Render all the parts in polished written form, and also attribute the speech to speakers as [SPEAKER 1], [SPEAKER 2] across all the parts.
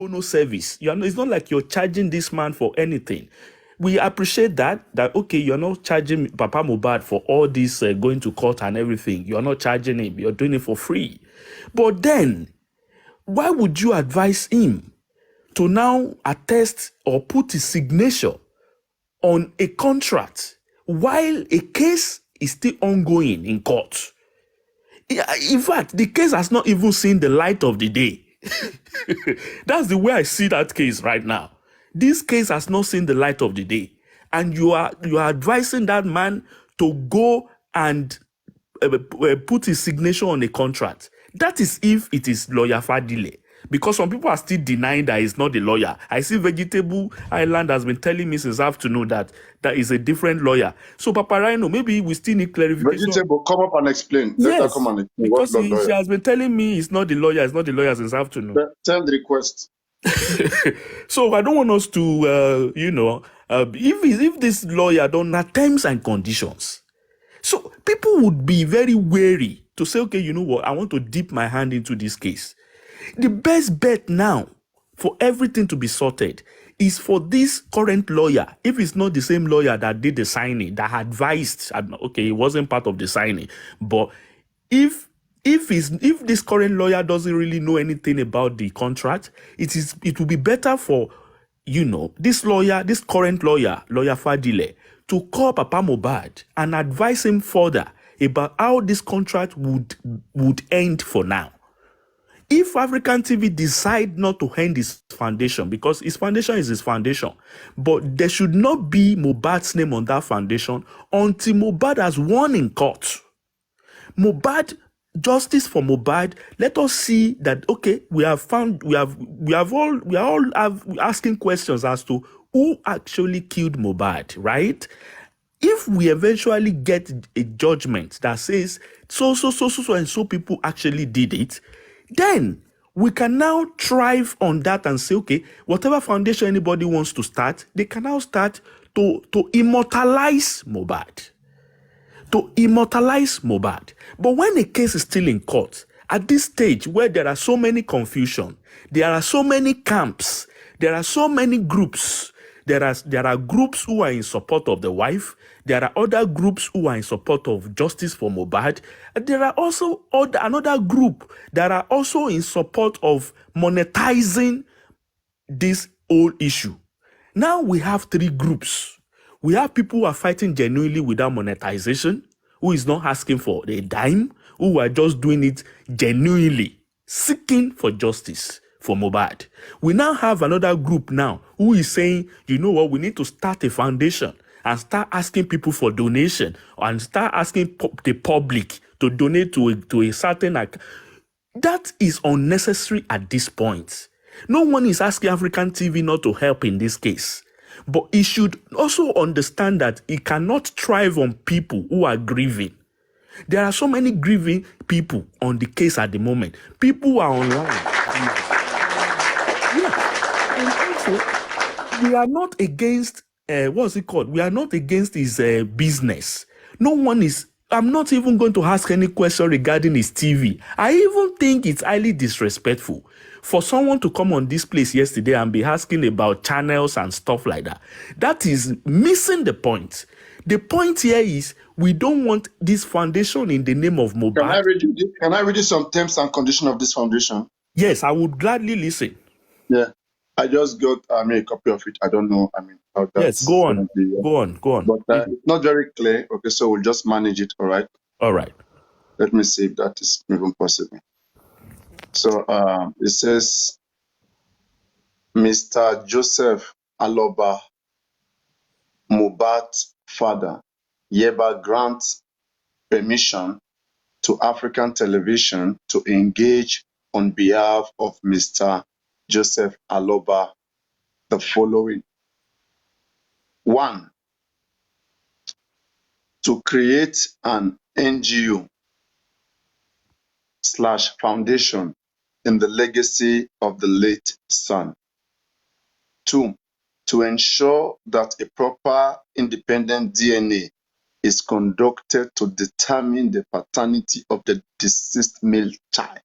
[SPEAKER 1] no service. It's not like you're charging this man for anything. We appreciate that okay, you're not charging Papa Mohbad for all this going to court and everything. You're not charging him. You're doing it for free. But then, why would you advise him to now attest or put his signature on a contract while a case is still ongoing in court? In fact, the case has not even seen the light of the day. That's the way I see that case right now. This case has not seen the light of the day. And you are advising that man to go and put his signature on a contract. That is if it is lawyer Fadile. Because some people are still denying that he's not the lawyer. I see Vegetable Island has been telling me since afternoon that is a different lawyer. So Papa Rhino, maybe we still need clarification.
[SPEAKER 2] Vegetable, come up and explain.
[SPEAKER 1] Yes,
[SPEAKER 2] come and explain.
[SPEAKER 1] because she has been telling me he's not the lawyer. He's not the lawyer since afternoon.
[SPEAKER 2] Send request.
[SPEAKER 1] So I don't want us to, if this lawyer don't have terms and conditions. So people would be very wary to say, okay, you know what, I want to dip my hand into this case. The best bet now for everything to be sorted is for this current lawyer, if it's not the same lawyer that did the signing, that advised, okay, it wasn't part of the signing, but if this current lawyer doesn't really know anything about the contract, it will be better for, this current lawyer Fadile, to call Papa Mohbad and advise him further about how this contract would end for now. If African TV decide not to end his foundation, because his foundation is his foundation, but there should not be Mohbad's name on that foundation until Mohbad has won in court. Justice for Mohbad. Let us see that, okay, we are all asking questions as to who actually killed Mohbad, right? If we eventually get a judgment that says so and so people actually did it, then we can now thrive on that and say, okay, whatever foundation anybody wants to start, they can now start to immortalize Mohbad. But when a case is still in court, at this stage where there are so many confusion, there are so many camps, there are so many groups, there are groups who are in support of the wife, there are other groups who are in support of justice for Mohbad, and there are also another group that are also in support of monetizing this whole issue. Now we have three groups. We have people who are fighting genuinely without monetization, who is not asking for a dime, who are just doing it genuinely, seeking for justice for Mohbad. We now have another group now who is saying, you know what, we need to start a foundation and start asking people for donation and start asking the public to donate to a certain account. That is unnecessary at this point. No one is asking African TV not to help in this case. But it should also understand that it cannot thrive on people who are grieving. There are so many grieving people on the case at the moment. People who are online. And also, we are not against, what's it called? We are not against his business. I'm not even going to ask any question regarding his TV. I even think it's highly disrespectful for someone to come on this place yesterday and be asking about channels and stuff like that. That is missing the point. The point here is we don't want this foundation in the name of Mohbad.
[SPEAKER 2] Can I read you some terms and conditions of this foundation?
[SPEAKER 1] Yes, I would gladly listen.
[SPEAKER 2] Yeah. I just got a copy of it. I don't know. How that's
[SPEAKER 1] yes, go on. Go on.
[SPEAKER 2] But it's not very clear. Okay, so we'll just manage it. All right.
[SPEAKER 1] All right.
[SPEAKER 2] Let me see if that is even possible. So it says, Mr. Joseph Aloba, Mohbad's father, hereby grants permission to African Television to engage on behalf of Mr. Joseph Aloba the following. 1. To create an NGO/foundation in the legacy of the late son. 2. To ensure that a proper independent DNA is conducted to determine the paternity of the deceased male child.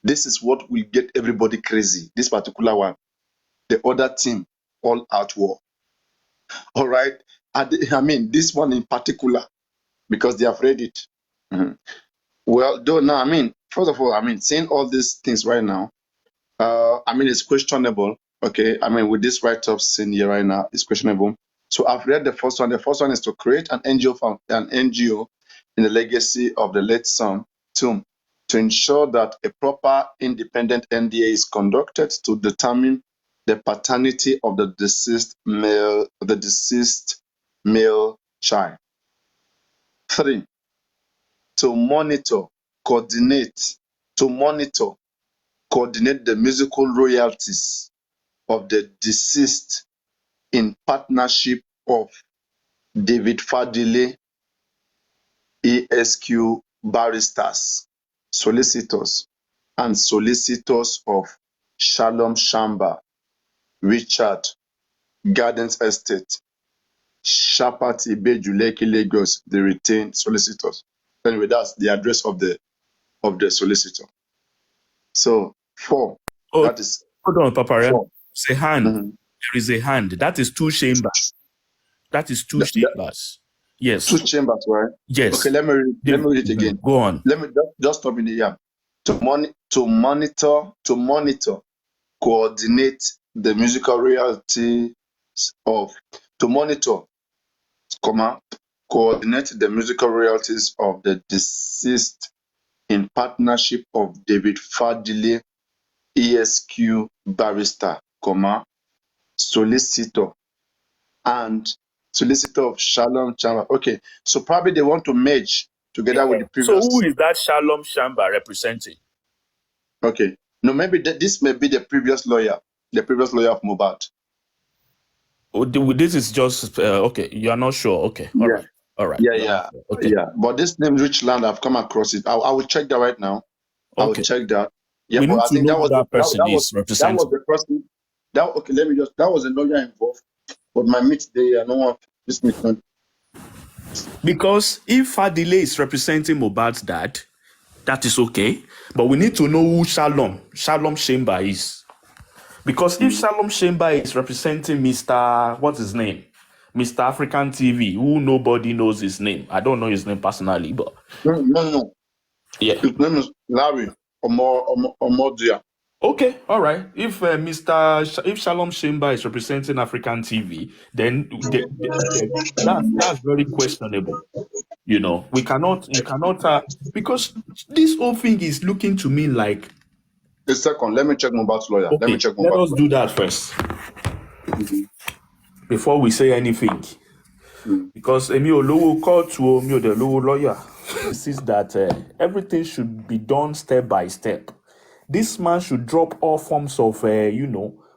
[SPEAKER 2] This is what will get everybody crazy. This particular one. The other team, all out war. All right. I mean, this one in particular, because they have read it. Mhm. Well, though now, I mean, first of all, I mean, saying all these things right now, I mean, it's questionable. Okay. I mean, with this write-up seen here right now, it's questionable. So I've read the first one. The first one is to create an NGO in the legacy of the late son, Tomb, to ensure that a proper independent NDA is conducted to determine the paternity of the deceased male child. 3, to monitor, coordinate, to monitor, coordinate the musical royalties of the deceased in partnership of David Fadile, ESQ barristers, solicitors, and solicitors of Shalom Shamba, Richard, Gardens Estate, Shapat Ibeju, Lekki, Lagos, the retained solicitors. Anyway, that's the address of the solicitor. So 4,
[SPEAKER 1] Oh,
[SPEAKER 2] that is
[SPEAKER 1] hold on, Papa.
[SPEAKER 2] 4.
[SPEAKER 1] It's a hand.
[SPEAKER 2] Mhm.
[SPEAKER 1] There is a hand. That is two chambers. That is two chambers.
[SPEAKER 2] Two
[SPEAKER 1] Yes.
[SPEAKER 2] chambers, right? Okay,
[SPEAKER 1] Yes.
[SPEAKER 2] let me read it again.
[SPEAKER 1] Go on.
[SPEAKER 2] Let me just stop in the yeah. To monitor, coordinate the musical royalties of to monitor, coordinate the musical royalties of the deceased in partnership of David Fadile, ESQ barrister, solicitor, and solicitor of Shalom Chamba. Okay, so probably they want to merge together with the
[SPEAKER 1] So who
[SPEAKER 2] previous.
[SPEAKER 1] is that Shalom Shamba representing?
[SPEAKER 2] Okay, no, maybe this may be the previous lawyer of Mohbad.
[SPEAKER 1] Oh, this is just okay. You are not sure. Okay. All
[SPEAKER 2] Yeah,
[SPEAKER 1] right. All right.
[SPEAKER 2] yeah,
[SPEAKER 1] You are not
[SPEAKER 2] yeah,
[SPEAKER 1] sure. Okay.
[SPEAKER 2] yeah. But this name Richland, I've come across it. I will check that right now. I will
[SPEAKER 1] Okay.
[SPEAKER 2] check that. Yeah,
[SPEAKER 1] We
[SPEAKER 2] but
[SPEAKER 1] need
[SPEAKER 2] I
[SPEAKER 1] to
[SPEAKER 2] think
[SPEAKER 1] know
[SPEAKER 2] that
[SPEAKER 1] who
[SPEAKER 2] was the,
[SPEAKER 1] that person is
[SPEAKER 2] that was
[SPEAKER 1] representing.
[SPEAKER 2] the person. That okay. Let me just. That was a lawyer involved. But my meet there, no one. This meet not.
[SPEAKER 1] Because if Fadile is representing Mohbad's dad, that is okay. But we need to know who Shalom Shamba is. Because if Shalom Shamba is representing Mr. What's his name? Mr. African TV, who nobody knows his name. I don't know his name personally, but
[SPEAKER 2] No.
[SPEAKER 1] yeah.
[SPEAKER 2] His name is Larry Omodia.
[SPEAKER 1] Okay, all right. If if Shalom Shamba is representing African TV, then that's very questionable. You know, you cannot, because this whole thing is looking to me like,
[SPEAKER 2] A second, let me check Mohbad's lawyer. Let me
[SPEAKER 1] okay,
[SPEAKER 2] check
[SPEAKER 1] let
[SPEAKER 2] Mohbad's
[SPEAKER 1] us do that first
[SPEAKER 2] lawyer.
[SPEAKER 1] before we say anything. Because Emi Olowo called to Omi the lawyer. Says that everything should be done step by step. This man should drop all forms of,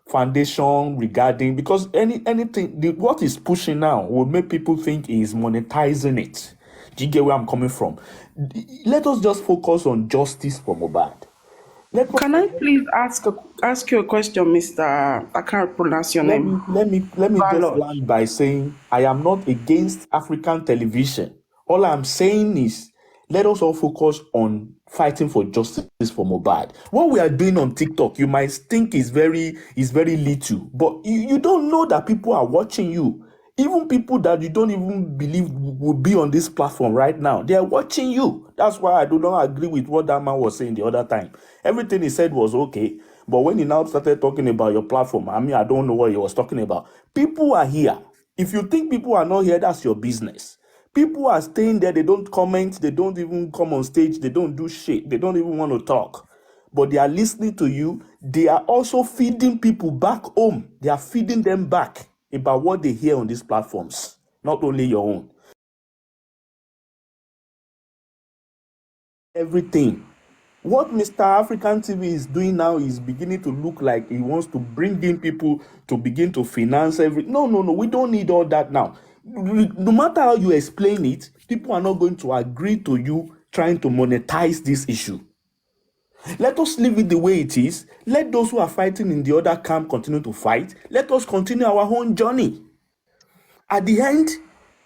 [SPEAKER 1] foundation regarding, because anything, what is pushing now will make people think he is monetizing it. Do you get where I'm coming from? Let us just focus on justice for Mohbad.
[SPEAKER 3] Can I please ask you a question, Mr. I can't pronounce your
[SPEAKER 1] Let
[SPEAKER 3] name.
[SPEAKER 1] me let me let me just
[SPEAKER 3] Valor.
[SPEAKER 1] land by saying I am not against African television. All I'm saying is let us all focus on fighting for justice for Mohbad. What we are doing on TikTok, you might think is very little, but you don't know that people are watching you. Even people that you don't even believe will be on this platform right now, they are watching you. That's why I do not agree with what that man was saying the other time. Everything he said was okay, but when he now started talking about your platform, I mean, I don't know what he was talking about. People are here. If you think people are not here, that's your business. People are staying there. They don't comment. They don't even come on stage. They don't do shit. They don't even want to talk. But they are listening to you. They are also feeding people back home. They are feeding them back about what they hear on these platforms, not only your own. Everything. What Mr. African TV is doing now is beginning to look like he wants to bring in people to begin to finance everything. No. We don't need all that now. No matter how you explain it, people are not going to agree to you trying to monetize this issue. Let us leave it the way it is. Let those who are fighting in the other camp continue to fight. Let us continue our own journey. At the end,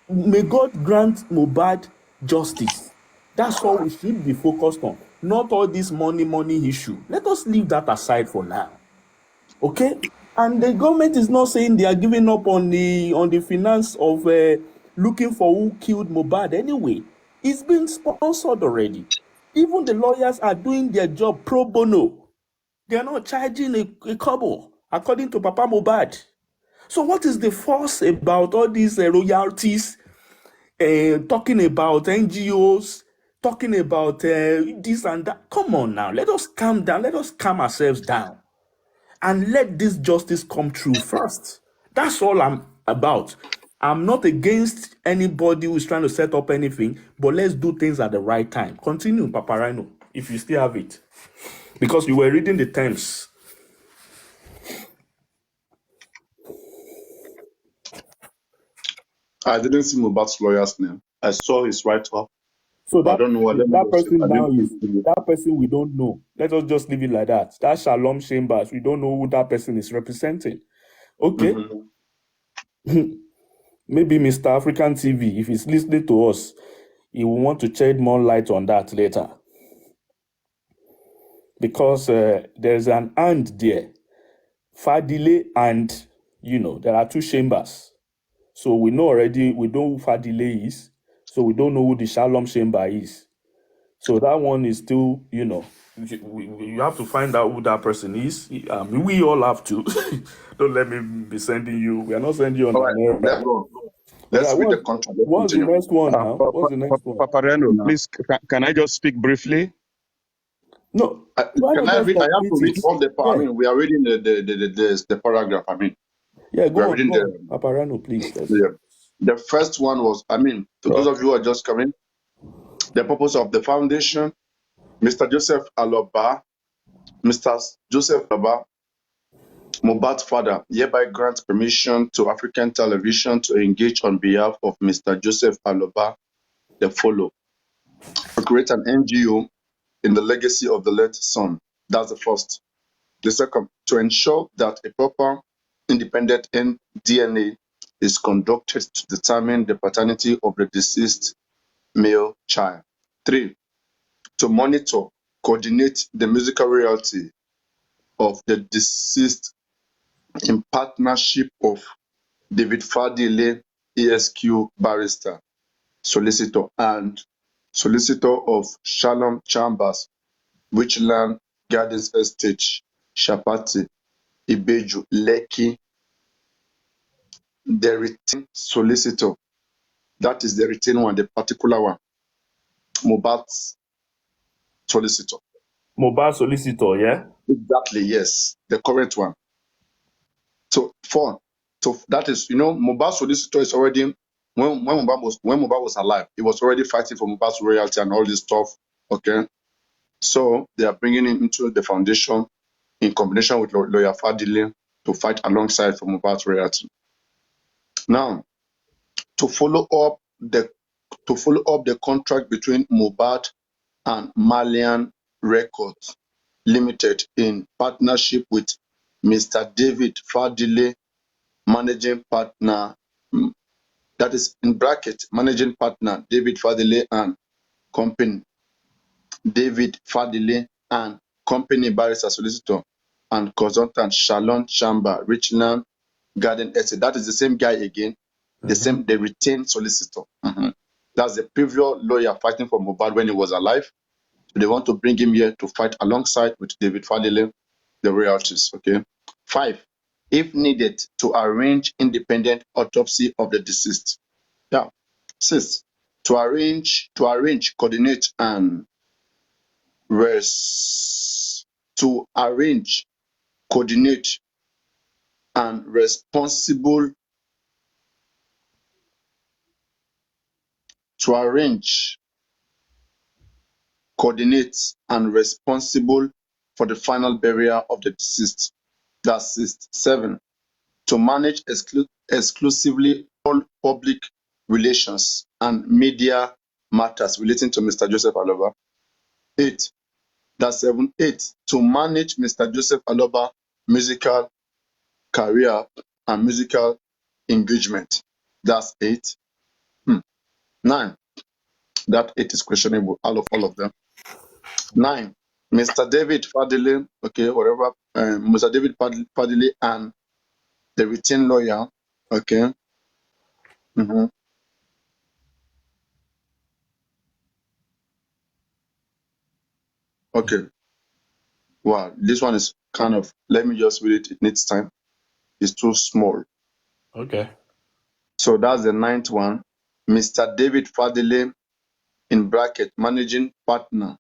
[SPEAKER 1] may God grant Mohbad justice. That's all we should be focused on. not all this money issue. Let us leave that aside for now. Okay? And the government is not saying they are giving up on the finance of looking for who killed Mohbad anyway. It's been sponsored already. Even the lawyers are doing their job pro bono. They are not charging a kobo, according to Papa Mohbad. So what is the fuss about all these royalties, talking about NGOs, talking about this and that? Come on now, let us calm down. Let us calm ourselves down and let this justice come true first. That's all I'm about. I'm not against anybody who's trying to set up anything, but let's do things at the right time. Continue, Papa Rhino, if you still have it. Because you were reading the terms.
[SPEAKER 2] I didn't see Mohbad's lawyer's name. I saw his write-up,
[SPEAKER 1] So
[SPEAKER 2] but I
[SPEAKER 1] that
[SPEAKER 2] don't know what. Let me
[SPEAKER 1] that
[SPEAKER 2] just check.
[SPEAKER 1] person
[SPEAKER 2] I
[SPEAKER 1] now
[SPEAKER 2] didn't see
[SPEAKER 1] is
[SPEAKER 2] it.
[SPEAKER 1] that person we don't know. Let us just leave it like that. That Shalom Chambers, we don't know who that person is representing. Okay, maybe Mr. African TV, if he's listening to us, he will want to shed more light on that later. Because there's an and there. Fadile and, there are two chambers. So we know already, we know who Fadile is. So we don't know who the Shalom Chamber is. So that one is still, you have to find out who that person is. We all have to. Don't let me be sending you. We are not sending you on
[SPEAKER 2] All right,
[SPEAKER 1] an errand.
[SPEAKER 2] let's go.
[SPEAKER 1] All right,
[SPEAKER 2] Let's read the contract. Let's
[SPEAKER 1] what's the
[SPEAKER 2] continue.
[SPEAKER 1] next one now? What's the next one?
[SPEAKER 4] Papareno,
[SPEAKER 2] Now,
[SPEAKER 4] please, can I just speak briefly?
[SPEAKER 1] No, why
[SPEAKER 2] can
[SPEAKER 1] not
[SPEAKER 2] I
[SPEAKER 1] just
[SPEAKER 2] read? I have
[SPEAKER 1] complete
[SPEAKER 2] to read
[SPEAKER 1] it?
[SPEAKER 2] all the. I
[SPEAKER 1] Yeah,
[SPEAKER 2] mean, we are reading the paragraph. I mean,
[SPEAKER 1] yeah,
[SPEAKER 2] we are
[SPEAKER 1] go on,
[SPEAKER 2] reading
[SPEAKER 1] go on. Paparano, please.
[SPEAKER 2] the first one was. I mean, to those of you who are just coming, the purpose of the foundation. Mr. Joseph Aloba, Mr. Joseph Aloba, Mohbad's father, hereby grants permission to African Television to engage on behalf of Mr. Joseph Aloba the follow to create an NGO in the legacy of the late son. That's the first. The second, to ensure that a proper independent DNA is conducted to determine the paternity of the deceased male child. Three, to monitor, coordinate the musical royalty of the deceased in partnership of David Fadile, ESQ barrister, solicitor, and solicitor of Shalom Chambers, Witchland Gardens Estate, Shapati, Ibeju, Lekki, the retained solicitor. That is the retained one, the particular one, Mohbad's solicitor.
[SPEAKER 1] Mobile solicitor, yeah?
[SPEAKER 2] Exactly, yes, the current one. So four, so that is, Mohbad's solicitor is already when Mohbad was alive, he was already fighting for Mohbad's royalty and all this stuff. Okay, so they are bringing him into the foundation in combination with lawyer Fadile to fight alongside for Mohbad's royalty. Now, to follow up the contract between Mohbad and Malian Records Limited in partnership with Mr. David Fadile, managing partner, that is in bracket, managing partner David Fadile and company, David Fadile and company barrister solicitor and consultant Shalom Chamba, Richland Garden Estate. That is the same guy again, the retained solicitor. That's the previous lawyer fighting for Mohbad when he was alive. So they want to bring him here to fight alongside with David Fadile, the royalties. Okay. 5, if needed, to arrange independent autopsy of the deceased. Yeah. 6, to arrange, coordinate, and to arrange, coordinate, and responsible to arrange, coordinate, and responsible for the final burial of the deceased. That's 6. 7, to manage exclusively all public relations and media matters relating to Mr. Joseph Aloba. 8, that's 7. 8, to manage Mr. Joseph Aloba musical career and musical engagement. That's 8. 9, that 8 is questionable, all of them. 9. Mr. David Fadile, okay, whatever, Mr. David Fadile and the retained lawyer, okay. Mhm. Okay. Wow, this one is kind of, let me just read it. It needs time. It's too small.
[SPEAKER 1] Okay.
[SPEAKER 2] So that's the 9th one. Mr. David Fadile, in bracket, managing partner,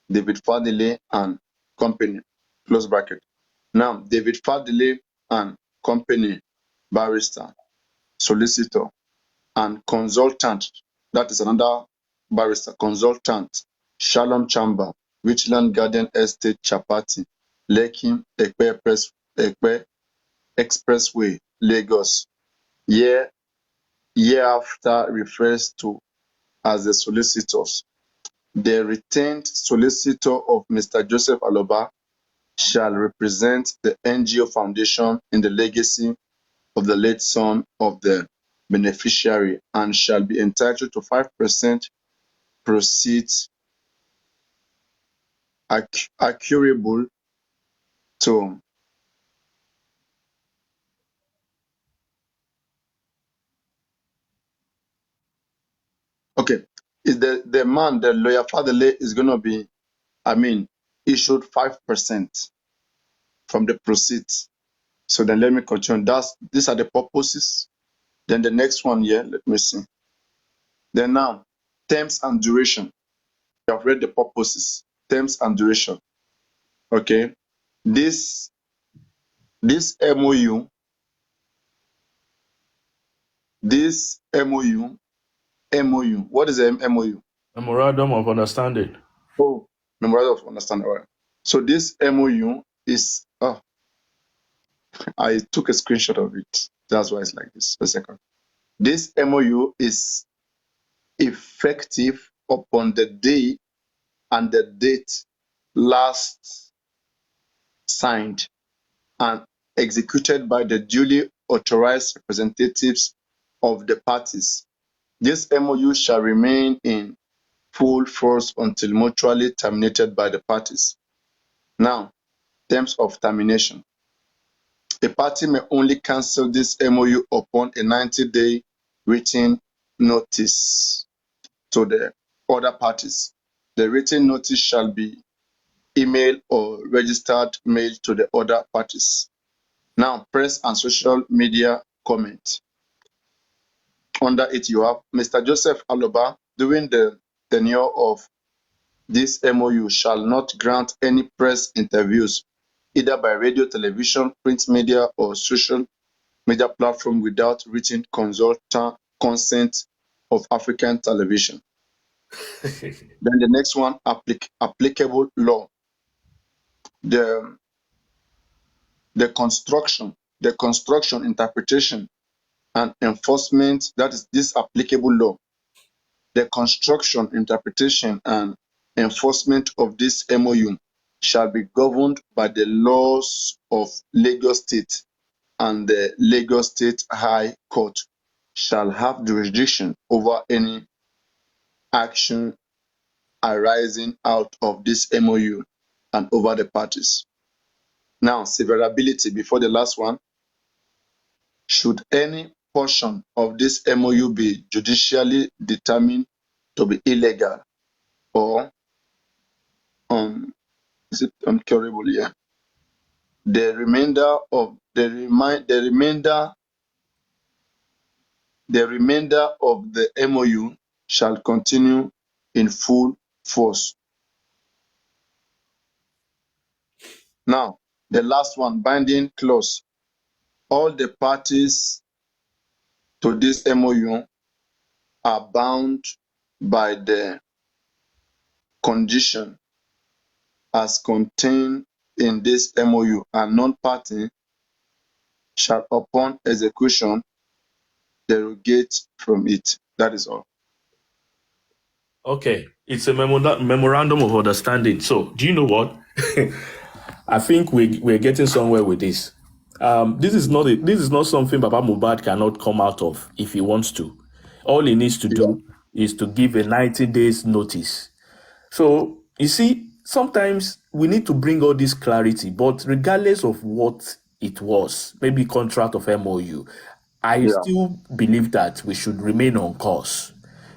[SPEAKER 2] David Fadile and company, close bracket. Now, David Fadile and company, barrister, solicitor, and consultant. That is another barrister, consultant, Shalom Chamber, Richland Garden Estate, Chapati, Lekki, Ekpe Expressway, Lagos. Year after refers to as the solicitors. The retained solicitor of Mr. Joseph Aloba shall represent the NGO Foundation in the legacy of the late son of the beneficiary and shall be entitled to 5% proceeds accruable to. Okay, is the man, the lawyer fatherly, is going to be, issued 5% from the proceeds. So then let me continue. These are the purposes. Then the next one here, let me see. Then now, terms and duration. You have read the purposes, terms and duration. Okay. This MOU, what is a MOU?
[SPEAKER 1] Memorandum of understanding.
[SPEAKER 2] Oh, memorandum of understanding. All right. So this MOU is, I took a screenshot of it. That's why it's like this. A second. This MOU is effective upon the day and the date last signed and executed by the duly authorized representatives of the parties. This MOU shall remain in full force until mutually terminated by the parties. Now, terms of termination. A party may only cancel this MOU upon a 90-day written notice to the other parties. The written notice shall be email or registered mail to the other parties. Now, press and social media comment. Under it, you have Mr. Joseph Aloba, during the tenure of this MOU, shall not grant any press interviews, either by radio, television, print media, or social media platform without written consent of African television. Then the next one, applicable law. The construction, interpretation, and enforcement, that is this applicable law. The construction, interpretation, and enforcement of this MOU shall be governed by the laws of Lagos State, and the Lagos State High Court shall have jurisdiction over any action arising out of this MOU and over the parties. Now, severability, before the last one. Should any portion of this MOU be judicially determined to be illegal or is it uncurable? Yeah. The remainder of the MOU shall continue in full force. Now, the last one, binding clause. All the parties to this MOU are bound by the condition as contained in this MOU, and non-party shall, upon execution, derogate from it. That is all.
[SPEAKER 1] Okay, it's a memorandum of understanding. So, do you know what? I think we're getting somewhere with this. This is not something Baba Mohbad cannot come out of if he wants to. All he needs to
[SPEAKER 2] Yeah.
[SPEAKER 1] do is to give a 90 days notice. So, you see, sometimes we need to bring all this clarity, but regardless of what it was, maybe contract of MOU, I
[SPEAKER 2] Yeah.
[SPEAKER 1] still believe that we should remain on course,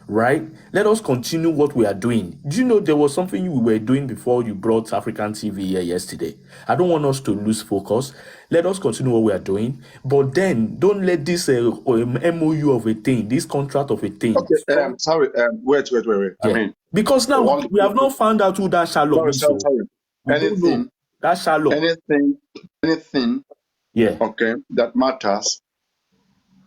[SPEAKER 1] right? Let us continue what we are doing. Do you know there was something we were doing before you brought African TV here yesterday? I don't want us to lose focus. Let us continue what we are doing, but then don't let this MOU of a thing, this contract of a thing,
[SPEAKER 2] Okay.
[SPEAKER 1] stop.
[SPEAKER 2] Sorry. Wait. I
[SPEAKER 1] Yeah,
[SPEAKER 2] mean,
[SPEAKER 1] because now
[SPEAKER 2] all.
[SPEAKER 1] we have not found out who that Sherlock is, so
[SPEAKER 2] Sorry.
[SPEAKER 1] we don't know that Sherlock.
[SPEAKER 2] Anything.
[SPEAKER 1] Yeah,
[SPEAKER 2] Okay, that matters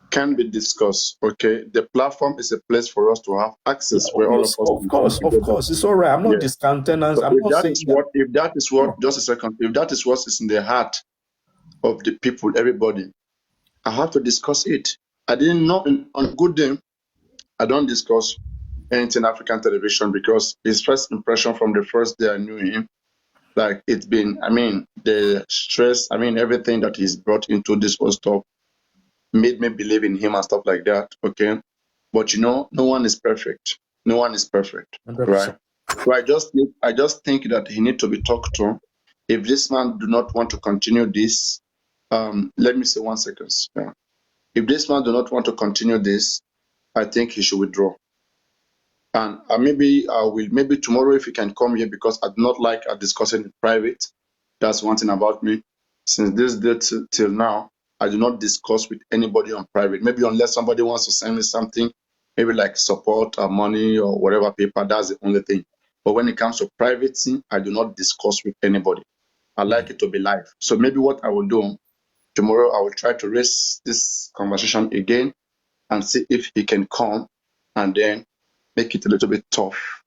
[SPEAKER 2] can be discussed. Okay, the platform is a place for us to have
[SPEAKER 1] yeah,
[SPEAKER 2] access where all of
[SPEAKER 1] obvious,
[SPEAKER 2] us can come
[SPEAKER 1] of
[SPEAKER 2] together.
[SPEAKER 1] course, it's all right. I'm not
[SPEAKER 2] Yeah.
[SPEAKER 1] discounting,
[SPEAKER 2] So
[SPEAKER 1] I'm not saying that.
[SPEAKER 2] just a second, if that is what is in the heart of the people, everybody, I have to discuss it. I didn't know on good day, I don't discuss anything African television because his first impression from the first day I knew him, like it's been, I mean, the stress, I mean, everything that he's brought into this whole stuff made me believe in him and stuff like that. Okay. But no one is perfect. No one is perfect. Right.
[SPEAKER 1] 100%.
[SPEAKER 2] So I just think that he need to be talked to. If this man do not want to continue this, let me say 1 second. Yeah. If this man do not want to continue this, I think he should withdraw. And maybe I will, maybe tomorrow if he can come here, because I do not like discussing in private. That's one thing about me. Since this day till now, I do not discuss with anybody on private. Maybe unless somebody wants to send me something, maybe like support or money or whatever paper, that's the only thing. But when it comes to private thing, I do not discuss with anybody. I like it to be live. So maybe what I will do tomorrow, I will try to raise this conversation again and see if he can come and then make it a little bit tough